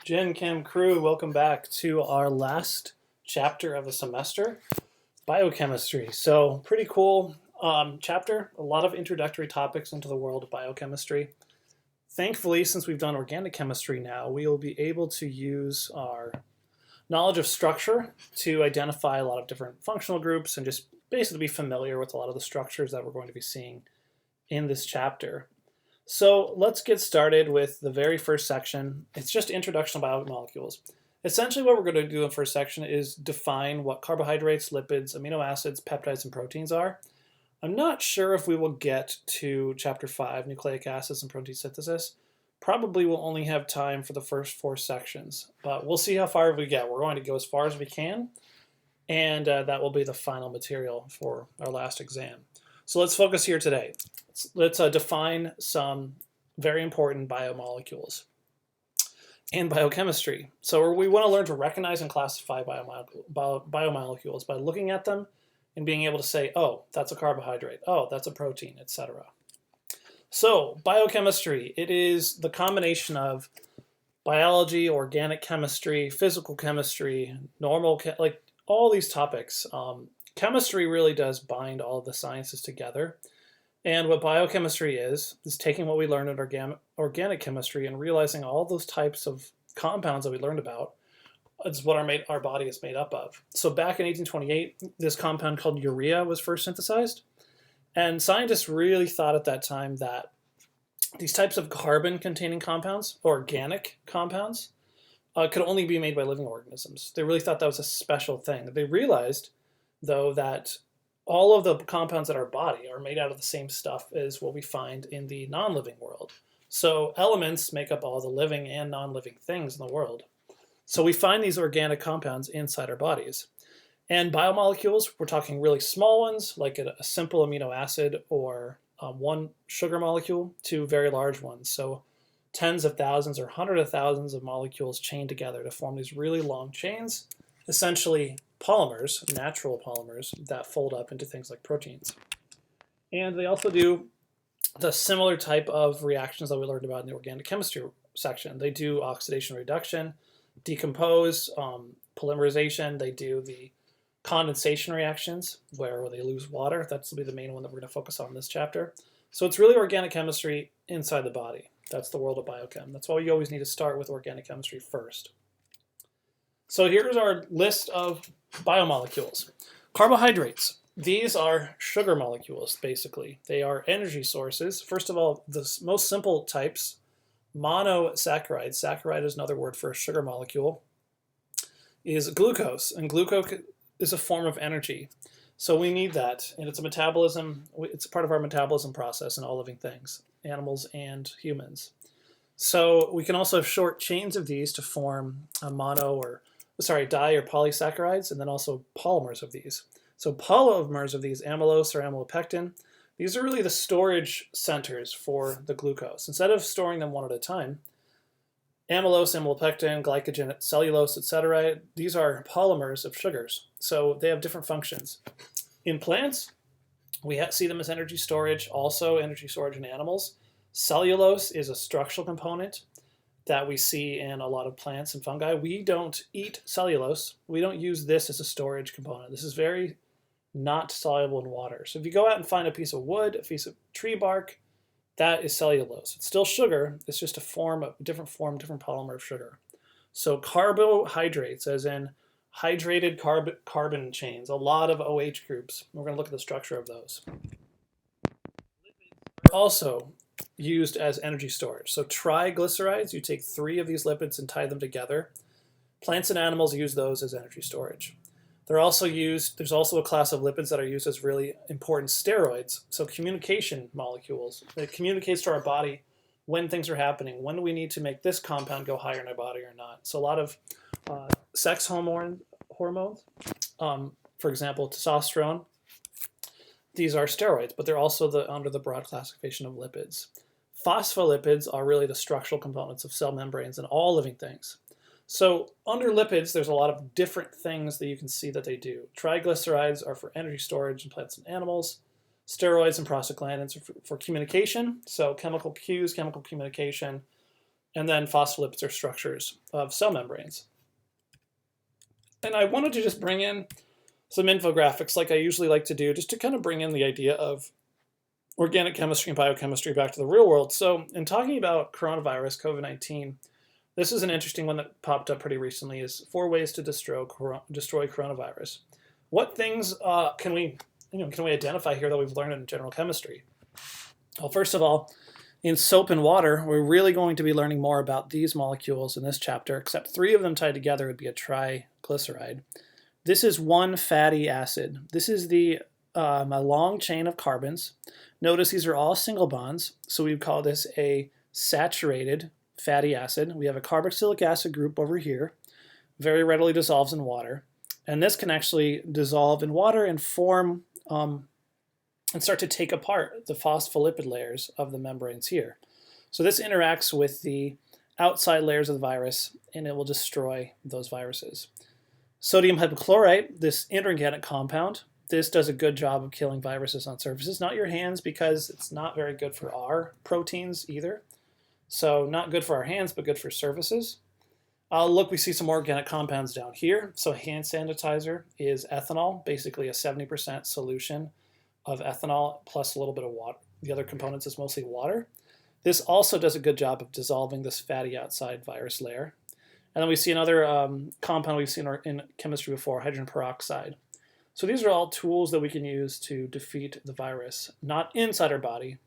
Gen Chem crew, welcome back to our last chapter of the semester, biochemistry. So pretty cool chapter, a lot of introductory topics into the world of biochemistry. Thankfully, since we've done organic chemistry now, we will be able to use our knowledge of structure to identify a lot of different functional groups and just basically be familiar with a lot of the structures that we're going to be seeing in this chapter. So let's get started with the very first section. It's just introduction to biomolecules. Essentially what we're going to do in the first section is define what carbohydrates, lipids, amino acids, peptides, and proteins are. I'm not sure if we will get to chapter 5, nucleic acids and protein synthesis. Probably we'll only have time for the first 4 sections, but we'll see how far we get. We're going to go as far as we can, and that will be the final material for our last exam. So let's focus here today. Let's define some very important biomolecules and biochemistry. So we want to learn to recognize and classify biomolecules by looking at them and being able to say, oh, that's a carbohydrate, oh, that's a protein, etc. So biochemistry, it is the combination of biology, organic chemistry, physical chemistry, like all these topics. Chemistry really does bind all of the sciences together. And what biochemistry is taking what we learned in organic chemistry and realizing all those types of compounds that we learned about is what our body is made up of. So back in 1828, this compound called urea was first synthesized. And scientists really thought at that time that these types of carbon-containing compounds, organic compounds, could only be made by living organisms. They really thought that was a special thing. They realized, though, that all of the compounds in our body are made out of the same stuff as what we find in the non-living world. So elements make up all the living and non-living things in the world. So we find these organic compounds inside our bodies. And biomolecules, we're talking really small ones, like a simple amino acid or one sugar molecule, to very large ones. So tens of thousands or hundreds of thousands of molecules chained together to form these really long chains, essentially polymers, natural polymers, that fold up into things like proteins. And they also do the similar type of reactions that we learned about in the organic chemistry section. They do oxidation reduction, decompose, polymerization. They do the condensation reactions where they lose water. That's will be the main one that we're going to focus on in this chapter. So it's really organic chemistry inside the body. That's the world of biochem. That's why you always need to start with organic chemistry first. So here's our list of biomolecules. Carbohydrates. These are sugar molecules, basically. They are energy sources. First of all, the most simple types, monosaccharides. Saccharide is another word for a sugar molecule, is glucose. And glucose is a form of energy. So we need that. And it's a metabolism. It's a part of our metabolism process in all living things, animals and humans. So we can also have short chains of these to form a di or polysaccharides, and then also polymers of these. So polymers of these, amylose or amylopectin, these are really the storage centers for the glucose. Instead of storing them one at a time, amylose, amylopectin, glycogen, cellulose, etc., these are polymers of sugars. So they have different functions. In plants, we see them as energy storage, also energy storage in animals. Cellulose is a structural component that we see in a lot of plants and fungi. We don't eat cellulose. We don't use this as a storage component. This is very not soluble in water. So if you go out and find a piece of wood, a piece of tree bark, that is cellulose. It's still sugar. It's just a different polymer of sugar. So carbohydrates, as in hydrated carbon chains, a lot of OH groups. We're going to look at the structure of those. Also used as energy storage. So triglycerides, you take 3 of these lipids and tie them together. Plants and animals use those as energy storage. They're also used, there's also a class of lipids that are used as really important steroids. So communication molecules. It communicates to our body when things are happening. When do we need to make this compound go higher in our body or not? So a lot of sex hormones, for example, testosterone. These are steroids, but they're also under the broad classification of lipids. Phospholipids are really the structural components of cell membranes in all living things. So under lipids, there's a lot of different things that you can see that they do. Triglycerides are for energy storage in plants and animals. Steroids and prostaglandins are for communication, so chemical cues, chemical communication, And then phospholipids are structures of cell membranes. And I wanted to just bring in some infographics like I usually like to do, just to kind of bring in the idea of organic chemistry and biochemistry back to the real world. So in talking about coronavirus, COVID-19, this is an interesting one that popped up pretty recently, is 4 ways to destroy coronavirus. What things can we identify here that we've learned in general chemistry? Well, first of all, in soap and water, we're really going to be learning more about these molecules in this chapter, except 3 of them tied together would be a triglyceride. This is one fatty acid. This is a long chain of carbons. Notice these are all single bonds, so we would call this a saturated fatty acid. We have a carboxylic acid group over here, very readily dissolves in water, and this can actually dissolve in water and form and start to take apart the phospholipid layers of the membranes here. So this interacts with the outside layers of the virus, and it will destroy those viruses. Sodium hypochlorite, this inorganic compound, this does a good job of killing viruses on surfaces. Not your hands, because it's not very good for our proteins either. So not good for our hands, but good for surfaces. Look, we see some organic compounds down here. So hand sanitizer is ethanol, basically a 70% solution of ethanol plus a little bit of water. The other components is mostly water. This also does a good job of dissolving this fatty outside virus layer. And then we see another compound we've seen in chemistry before, hydrogen peroxide. So these are all tools that we can use to defeat the virus, not inside our body.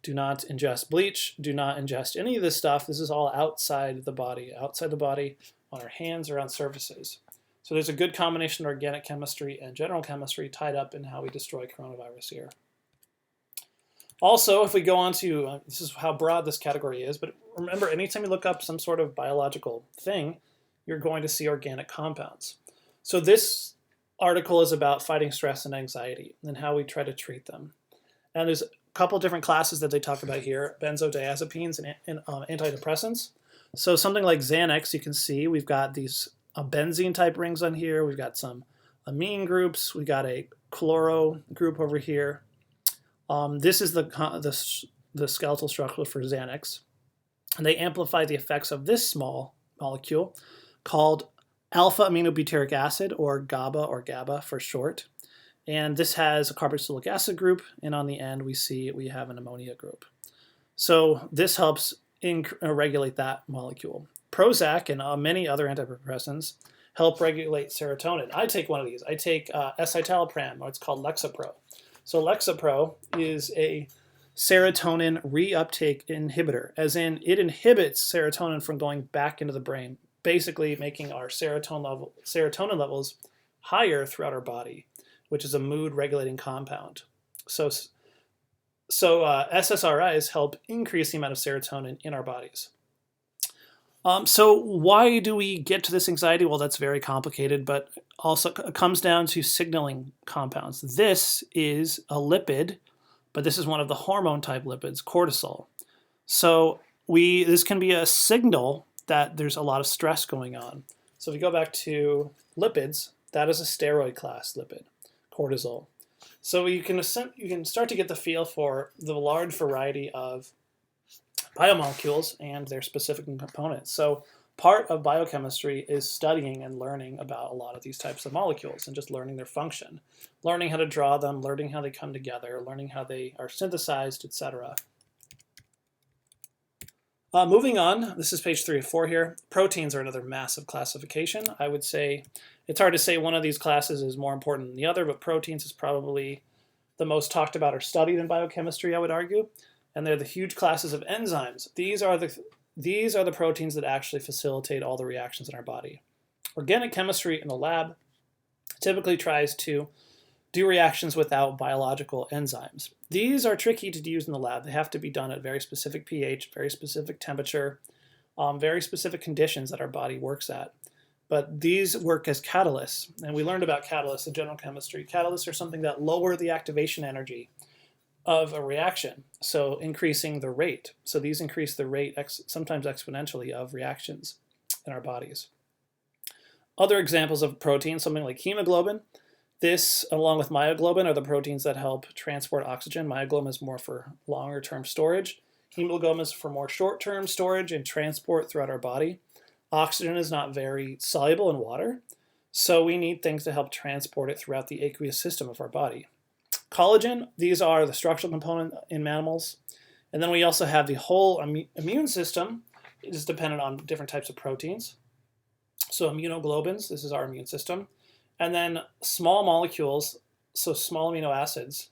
Do not ingest bleach. Do not ingest any of this stuff. This is all outside the body on our hands or on surfaces. So there's a good combination of organic chemistry and general chemistry tied up in how we destroy coronavirus here. Also, if we go on to, this is how broad this category is, but remember, anytime you look up some sort of biological thing, you're going to see organic compounds. So this article is about fighting stress and anxiety and how we try to treat them. And there's a couple different classes that they talk about here, benzodiazepines and antidepressants. So something like Xanax, you can see we've got these benzene type rings on here. We've got some amine groups. We got a chloro group over here. This is the skeletal structure for Xanax. And they amplify the effects of this small molecule called alpha aminobutyric acid, or GABA for short. And this has a carboxylic acid group, and on the end we have an ammonia group. So this helps regulate that molecule. Prozac and many other antidepressants help regulate serotonin. I take one of these. I take escitalopram, or it's called Lexapro. So Lexapro is a serotonin reuptake inhibitor, as in it inhibits serotonin from going back into the brain, basically making our serotonin levels higher throughout our body, which is a mood regulating compound. So SSRIs help increase the amount of serotonin in our bodies. So why do we get to this anxiety? Well, that's very complicated, but also it comes down to signaling compounds. This is a lipid, but this is one of the hormone type lipids, cortisol. So this can be a signal that there's a lot of stress going on. So if we go back to lipids, that is a steroid class lipid, cortisol. So you can start to get the feel for the large variety of biomolecules and their specific components. So part of biochemistry is studying and learning about a lot of these types of molecules and just learning their function, learning how to draw them, learning how they come together, learning how they are synthesized, etc. Moving on, this is page 3 of 4 here. Proteins are another massive classification. I would say it's hard to say one of these classes is more important than the other, but proteins is probably the most talked about or studied in biochemistry, I would argue. And they're the huge classes of enzymes. These are the proteins that actually facilitate all the reactions in our body. Organic chemistry in the lab typically tries to do reactions without biological enzymes. These are tricky to use in the lab. They have to be done at very specific pH, very specific temperature, very specific conditions that our body works at. But these work as catalysts, and we learned about catalysts in general chemistry. Catalysts are something that lower the activation energy of a reaction, so increasing the rate. So these increase the rate, sometimes exponentially, of reactions in our bodies. Other examples of proteins, something like hemoglobin. This, along with myoglobin, are the proteins that help transport oxygen. Myoglobin is more for longer term storage. Hemoglobin is for more short-term storage and transport throughout our body. Oxygen is not very soluble in water, so we need things to help transport it throughout the aqueous system of our body. Collagen, these are the structural component in mammals. And then we also have the whole immune system. It is dependent on different types of proteins. So immunoglobulins, this is our immune system. And then small molecules, so small amino acids,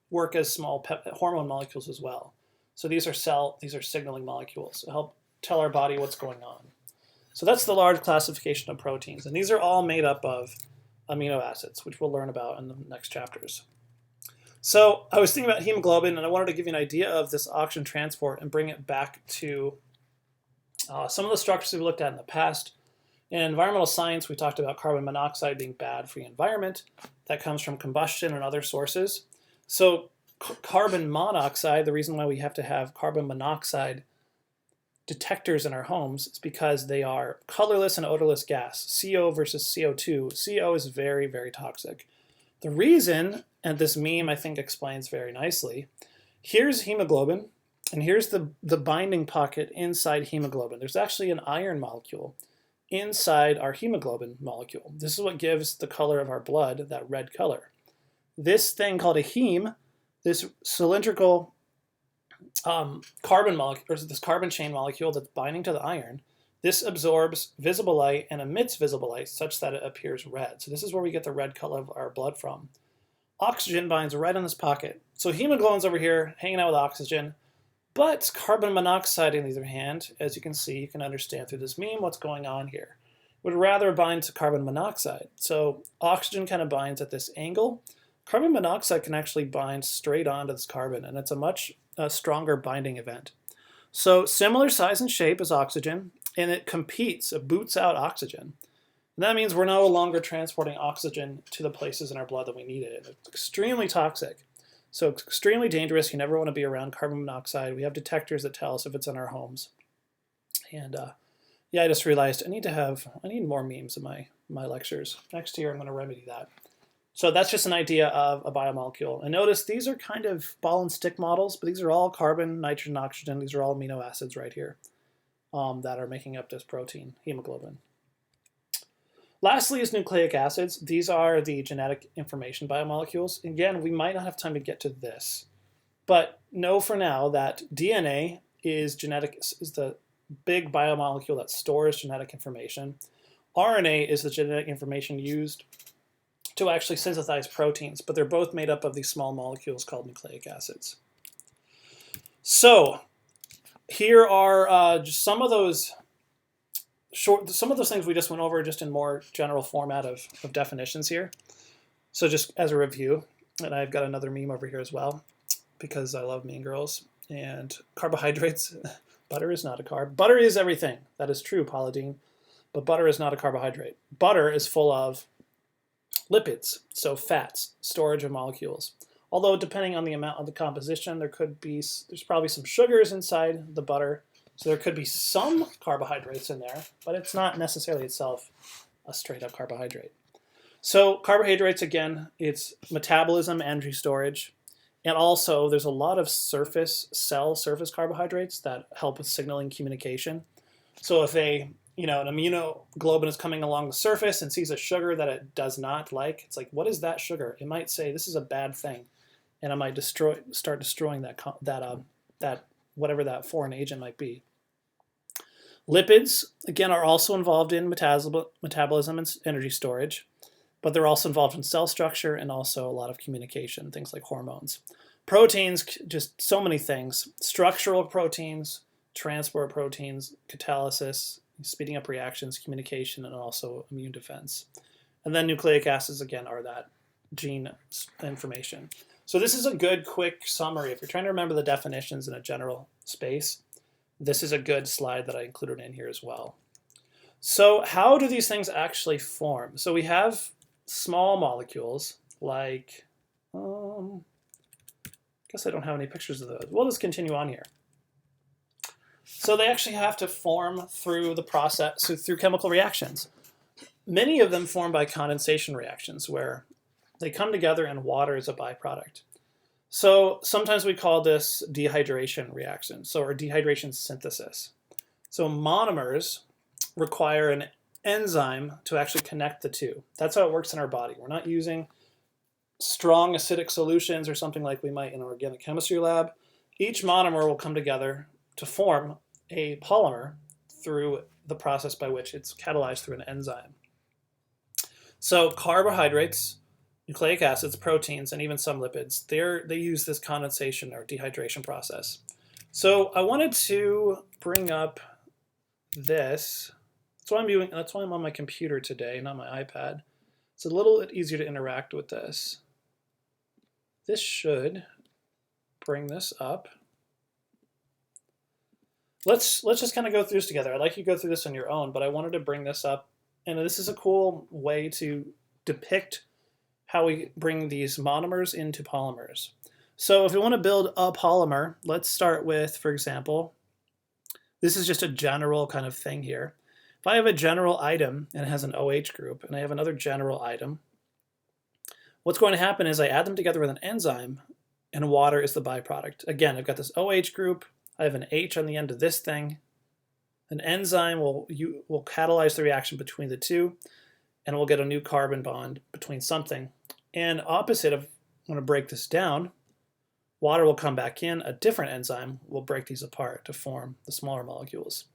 work as small hormone molecules as well. So these are signaling molecules to help tell our body what's going on. So that's the large classification of proteins. And these are all made up of amino acids, which we'll learn about in the next chapters. So I was thinking about hemoglobin, and I wanted to give you an idea of this oxygen transport and bring it back to some of the structures we looked at in the past. In environmental science, we talked about carbon monoxide being bad for the environment. That comes from combustion and other sources. So carbon monoxide, the reason why we have to have carbon monoxide detectors in our homes is because they are colorless and odorless gas, CO versus CO2. CO is very, very toxic. The reason, and this meme I think explains very nicely, here's hemoglobin, and here's the binding pocket inside hemoglobin. There's actually an iron molecule inside our hemoglobin molecule. This is what gives the color of our blood that red color. This thing called a heme, this cylindrical carbon molecule, or this carbon chain molecule that's binding to the iron, this absorbs visible light and emits visible light such that it appears red. So this is where we get the red color of our blood from. Oxygen binds right in this pocket. So hemoglobin's over here hanging out with oxygen, but carbon monoxide, on the other hand, as you can see, you can understand through this meme what's going on here, would rather bind to carbon monoxide. So oxygen kind of binds at this angle. Carbon monoxide can actually bind straight onto this carbon, and it's a much stronger binding event. So similar size and shape as oxygen, and it competes, it boots out oxygen. And that means we're no longer transporting oxygen to the places in our blood that we need it. It's extremely toxic. So it's extremely dangerous. You never want to be around carbon monoxide. We have detectors that tell us if it's in our homes. And yeah, I just realized I need more memes in my lectures. Next year I'm going to remedy that. So that's just an idea of a biomolecule. And notice these are kind of ball and stick models, but these are all carbon, nitrogen, oxygen. These are all amino acids right here that are making up this protein, hemoglobin. Lastly is nucleic acids. These are the genetic information biomolecules. Again, we might not have time to get to this, but know for now that DNA is the big biomolecule that stores genetic information. RNA is the genetic information used to actually synthesize proteins, but they're both made up of these small molecules called nucleic acids. So here are just some of those things we just went over just in more general format of definitions here. So just as a review, and I've got another meme over here as well because I love Mean Girls. And carbohydrates, butter is not a carb. Butter is everything. That is true, Paula Deen, but butter is not a carbohydrate. Butter is full of lipids, so fats, storage of molecules. Although depending on the amount of the composition, there's probably some sugars inside the butter. So there could be some carbohydrates in there, but it's not necessarily itself a straight up carbohydrate. So carbohydrates, again, it's metabolism, energy storage, and also there's a lot of cell surface carbohydrates that help with signaling communication. So if an immunoglobulin is coming along the surface and sees a sugar that it does not like, it's like, what is that sugar? It might say, this is a bad thing, and it might start destroying that whatever that foreign agent might be. Lipids, again, are also involved in metabolism and energy storage, but they're also involved in cell structure and also a lot of communication, things like hormones. Proteins, just so many things. Structural proteins, transport proteins, catalysis, speeding up reactions, communication, and also immune defense. And then nucleic acids, again, are that gene information. So this is a good quick summary. If you're trying to remember the definitions in a general space, this is a good slide that I included in here as well. So how do these things actually form? So we have small molecules like, I guess I don't have any pictures of those. We'll just continue on here. So they actually have to form through the process, so through chemical reactions. Many of them form by condensation reactions where they come together and water is a byproduct. So sometimes we call this dehydration reaction, or dehydration synthesis. So monomers require an enzyme to actually connect the two. That's how it works in our body. We're not using strong acidic solutions or something like we might in an organic chemistry lab. Each monomer will come together to form a polymer through the process by which it's catalyzed through an enzyme. So carbohydrates, nucleic acids, proteins, and even some lipids, they use this condensation or dehydration process. So I wanted to bring up this. That's why I'm on my computer today, not my iPad. It's a little bit easier to interact with this. This should bring this up. Let's just kind of go through this together. I'd like you to go through this on your own, but I wanted to bring this up. And this is a cool way to depict how we bring these monomers into polymers. So if we want to build a polymer, let's start with, for example, this is just a general kind of thing here. If I have a general item and it has an OH group, and I have another general item, what's going to happen is I add them together with an enzyme, and water is the byproduct. Again, I've got this OH group, I have an H on the end of this thing. An enzyme will catalyze the reaction between the two, and we'll get a new carbon bond between something. And opposite of, I'm going to break this down, water will come back in, a different enzyme will break these apart to form the smaller molecules.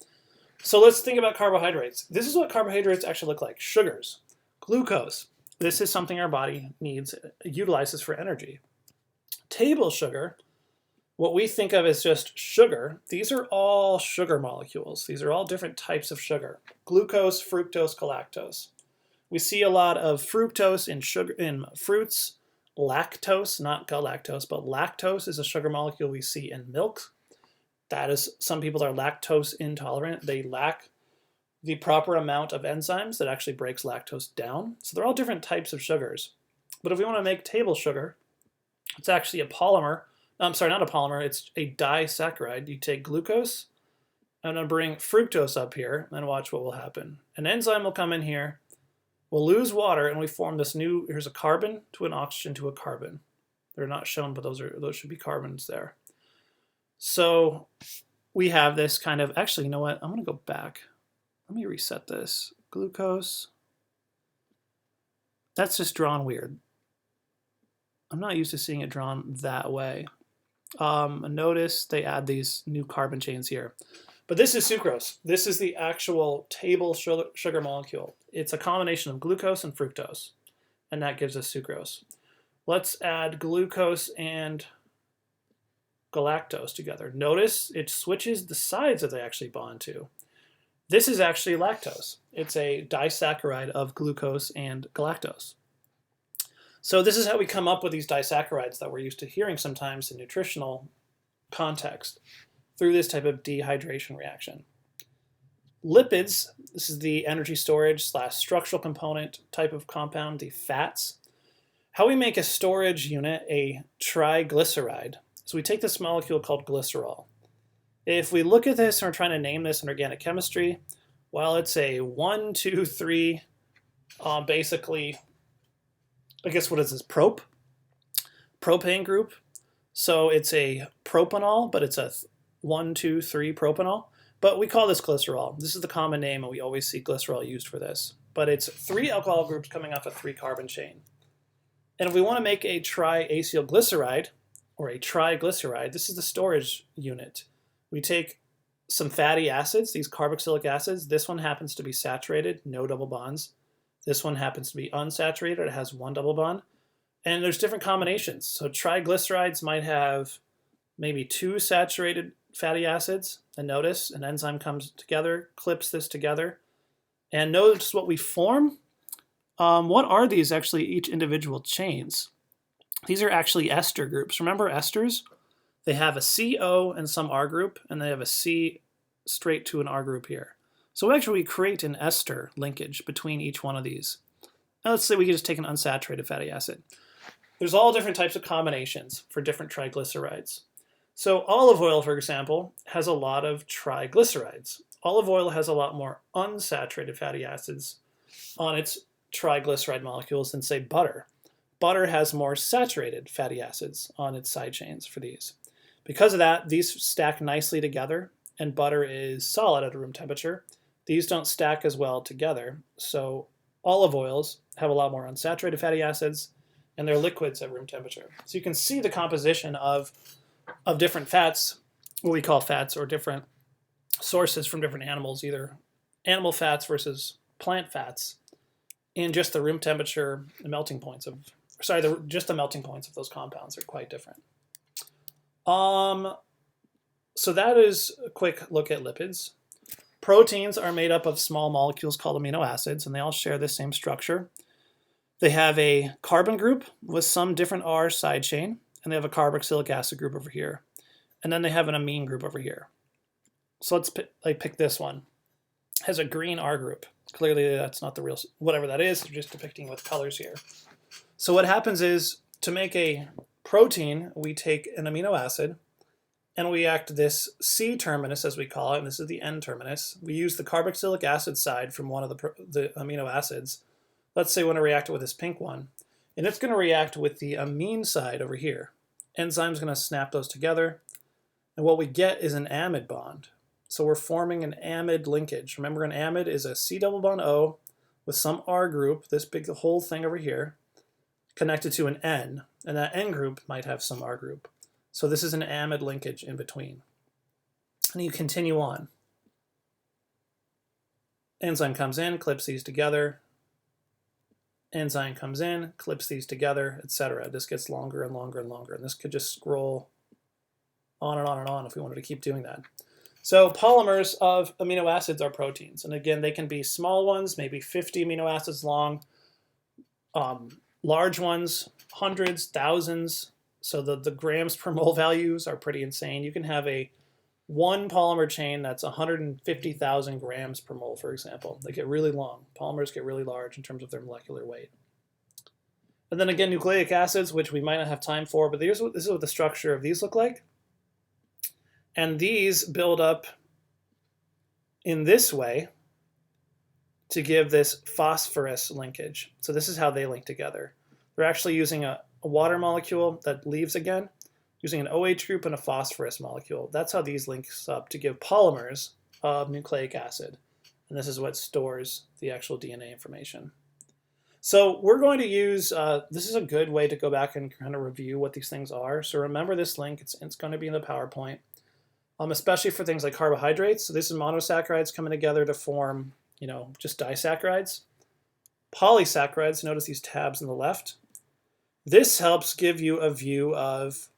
So let's think about carbohydrates. This is what carbohydrates actually look like. Sugars, glucose. This is something our body utilizes for energy. Table sugar, what we think of as just sugar, these are all sugar molecules. These are all different types of sugar. Glucose, fructose, galactose. We see a lot of fructose in fruits, lactose, not galactose, but lactose is a sugar molecule we see in milk. That is, some people are lactose intolerant. They lack the proper amount of enzymes that actually breaks lactose down. So they're all different types of sugars. But if we want to make table sugar, it's actually a polymer. I'm sorry, not a polymer, it's a disaccharide. You take glucose, I'm going to bring fructose up here, and watch what will happen. An enzyme will come in here, we'll lose water, and we form this new, here's a carbon to an oxygen to a carbon. They're not shown, but those should be carbons there. So we have this kind of, actually, you know what, I'm going to go back. Let me reset this. Glucose. That's just drawn weird. I'm not used to seeing it drawn that way. Notice they add these new carbon chains here. But this is sucrose. This is the actual table sugar molecule. It's a combination of glucose and fructose, and that gives us sucrose. Let's add glucose and galactose together. Notice it switches the sides that they actually bond to. This is actually lactose. It's a disaccharide of glucose and galactose. So this is how we come up with these disaccharides that we're used to hearing sometimes in nutritional context through this type of dehydration reaction. Lipids, this is the energy storage / structural component type of compound, the fats. How we make a storage unit, a triglyceride, so we take this molecule called glycerol. If we look at this and we're trying to name this in organic chemistry, well, it's a 1, 2, 3, basically, I guess what is this, propane group. So it's a propanol, but it's a 1, 2, 3 propanol. But we call this glycerol. This is the common name, and we always see glycerol used for this. But it's 3 alcohol groups coming off a 3 carbon chain. And if we want to make a triacylglyceride, or a triglyceride, this is the storage unit. We take some fatty acids, these carboxylic acids. This one happens to be saturated, no double bonds. This one happens to be unsaturated, it has 1 double bond. And there's different combinations. So triglycerides might have maybe 2 saturated fatty acids. And notice an enzyme comes together, clips this together. And notice what we form. What are these actually, each individual chains? These are actually ester groups. Remember esters? They have a CO and some R group, and they have a C straight to an R group here. So actually we create an ester linkage between each one of these. Now let's say we could just take an unsaturated fatty acid. There's all different types of combinations for different triglycerides. So olive oil, for example, has a lot of triglycerides. Olive oil has a lot more unsaturated fatty acids on its triglyceride molecules than, say, butter. butter has more saturated fatty acids on its side chains for these. Because of that, these stack nicely together, and butter is solid at room temperature. These don't stack as well together, so olive oils have a lot more unsaturated fatty acids, and they're liquids at room temperature. So you can see the composition of different fats, what we call fats, or different sources from different animals, either animal fats versus plant fats, and just the room temperature, the melting points of, just the melting points of those compounds are quite different. So that is a quick look at lipids. Proteins are made up of small molecules called amino acids, and they all share the same structure. They have a carbon group with some different R side chain, and they have a carboxylic acid group over here. And then they have an amine group over here. So let's pick this one. It has a green R group. Clearly that's not the real, whatever that is, we're just depicting with colors here. So what happens is, to make a protein, we take an amino acid, and we act this C terminus, as we call it, and this is the N terminus. We use the carboxylic acid side from one of the amino acids. Let's say we want to react it with this pink one, and it's going to react with the amine side over here. Enzyme's going to snap those together, and what we get is an amide bond. So we're forming an amide linkage. Remember, an amide is a C double bond O with some R group, this big whole thing over here, connected to an N, and that N group might have some R group. So this is an amide linkage in between. And you continue on. Enzyme comes in, clips these together. Enzyme comes in, clips these together, etc. This gets longer and longer and longer. And this could just scroll on and on and on if we wanted to keep doing that. So polymers of amino acids are proteins. And again, they can be small ones, maybe 50 amino acids long. Large ones, hundreds, thousands. So the grams per mole values are pretty insane. You can have one polymer chain that's 150,000 grams per mole, for example. They get really long. Polymers get really large in terms of their molecular weight. And then again, nucleic acids, which we might not have time for, but this is what the structure of these look like. And these build up in this way to give this phosphorus linkage. So this is how they link together. They're actually using a water molecule that leaves again, using an OH group and a phosphorus molecule. That's how these links up to give polymers of nucleic acid. And this is what stores the actual DNA information. So we're going to use, this is a good way to go back and kind of review what these things are. So remember this link, it's going to be in the PowerPoint, especially for things like carbohydrates. So this is monosaccharides coming together to form, just disaccharides. Polysaccharides, notice these tabs on the left. This helps give you a view of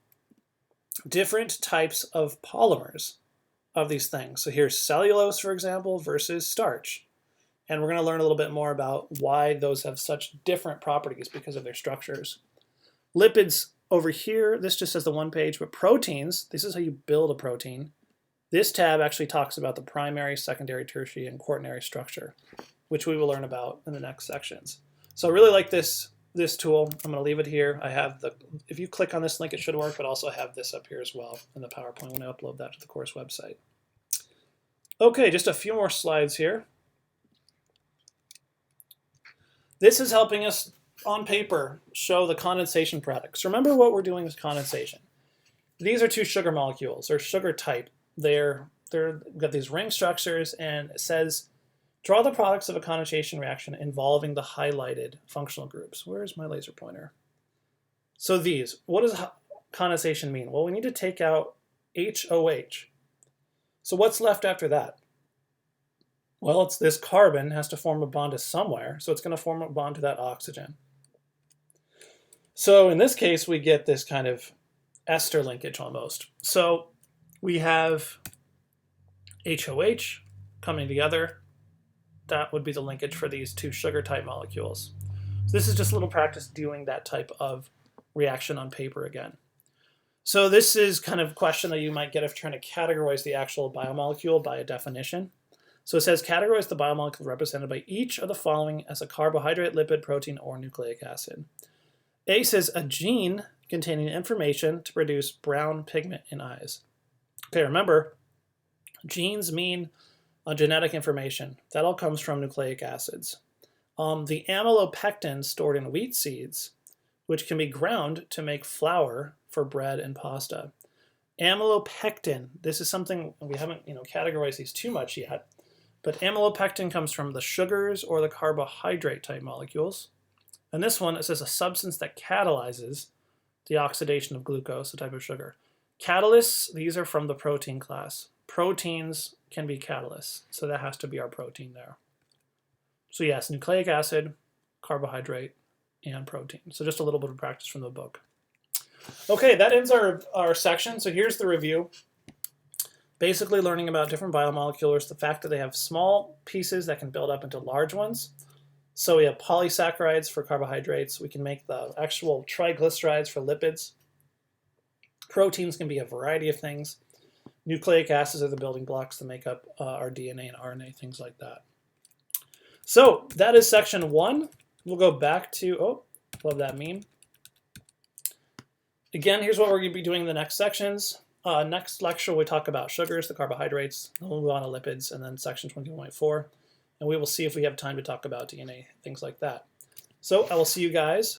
different types of polymers of these things. So here's cellulose, for example, versus starch. And we're going to learn a little bit more about why those have such different properties because of their structures. Lipids over here, this just says the one page, but proteins, this is how you build a protein. This tab actually talks about the primary, secondary, tertiary, and quaternary structure, which we will learn about in the next sections. So I really like this tool. I'm going to leave it here. I have if you click on this link, it should work, but also have this up here as well in the PowerPoint when I upload that to the course website. Okay, just a few more slides here. This is helping us on paper show the condensation products. Remember what we're doing with condensation. These are two sugar molecules, or sugar type. They've got these ring structures, and it says draw the products of a condensation reaction involving the highlighted functional groups. Where's my laser pointer? So these, what does condensation mean? Well, we need to take out HOH. So what's left after that? Well, it's this carbon has to form a bond to somewhere, so it's going to form a bond to that oxygen. So in this case, we get this kind of ester linkage almost. So we have HOH coming together. That would be the linkage for these two sugar type molecules. So this is just a little practice doing that type of reaction on paper again. So this is kind of a question that you might get if trying to categorize the actual biomolecule by a definition. So it says categorize the biomolecule represented by each of the following as a carbohydrate, lipid, protein, or nucleic acid. A says a gene containing information to produce brown pigment in eyes. Okay, remember, genes mean genetic information. That all comes from nucleic acids. The amylopectin stored in wheat seeds which can be ground to make flour for bread and pasta. Amylopectin, this is something we haven't categorized these too much yet, but amylopectin comes from the sugars or the carbohydrate type molecules. And this one, it says a substance that catalyzes the oxidation of glucose, a type of sugar. Catalysts, these are from the protein class. Proteins can be catalysts, so that has to be our protein there. So yes, nucleic acid, carbohydrate, and protein. So just a little bit of practice from the book. Okay, that ends our section. So here's the review. Basically learning about different biomolecules, the fact that they have small pieces that can build up into large ones. So we have polysaccharides for carbohydrates. We can make the actual triglycerides for lipids. Proteins can be a variety of things. Nucleic acids are the building blocks that make up our DNA and RNA, things like that. So that is section 1. We'll go back to, oh, love that meme. Again, here's what we're going to be doing in the next sections. Next lecture, we talk about sugars, the carbohydrates, then we'll move on to lipids, and then section 21.4. And we will see if we have time to talk about DNA, things like that. So I will see you guys